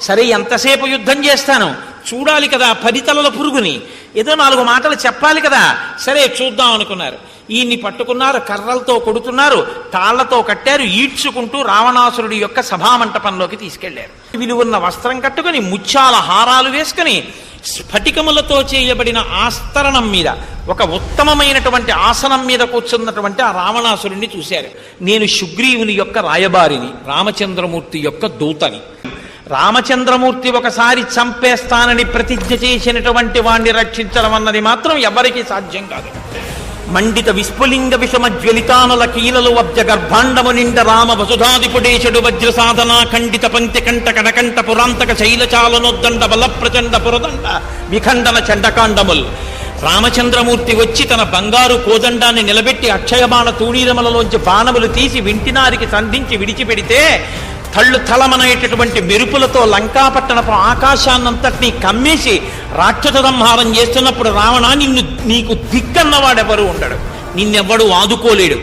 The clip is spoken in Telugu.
సరే ఎంతసేపు యుద్ధం చేస్తాను, చూడాలి కదా పరితలల పురుగుని, ఏదో 4 మాటలు చెప్పాలి కదా, సరే చూద్దాం అనుకున్నారు. ఈయన్ని పట్టుకున్నారు, కర్రలతో కొడుతున్నారు, తాళ్లతో కట్టారు, ఈడ్చుకుంటూ రావణాసురుడి యొక్క సభామంటపంలోకి తీసుకెళ్లారు. విలువన్న వస్త్రం కట్టుకుని, ముత్యాల హారాలు వేసుకుని, స్ఫటికములతో చేయబడిన ఆస్తరణం మీద ఒక ఉత్తమమైనటువంటి ఆసనం మీద కూర్చున్నటువంటి ఆ రావణాసురుణ్ణి చూశారు. నేను సుగ్రీవుని యొక్క రాయబారిని, రామచంద్రమూర్తి యొక్క దూతని. రామచంద్రమూర్తి ఒకసారి చంపేస్తానని ప్రతిజ్ఞ చేసినటువంటి వాణ్ణి రక్షించడం అన్నది మాత్రం ఎవరికీ సాధ్యం కాదు. మండిత విస్ఫులింగ విషమ జ్వలితానుల కీలలు వబ్జ గర్భాండము నిండ రామ వసుధాదిపుడేశుడు వజ్ర సాధన ఖండిత పంక్తి కంట కడకంట పురాంతక శైలచాలనొద్దండ బల ప్రచండ పురదండ విఖండన చండకాండముల్. రామచంద్రమూర్తి వచ్చి తన బంగారు కోదండాన్ని నిలబెట్టి అక్షయబాణ తూణీరములలోంచి బాణములు తీసి వింటినారికి సంధించి విడిచిపెడితే తళ్ళు తలమనేటటువంటి మెరుపులతో లంకాపట్టణపు ఆకాశాన్నంతటినీ కమ్మేసి రాక్షస సంహారం చేస్తున్నప్పుడు రావణ నీకు దిక్కన్నవాడెవరు ఉండడు, నిన్నెవ్వడు ఆదుకోలేడు.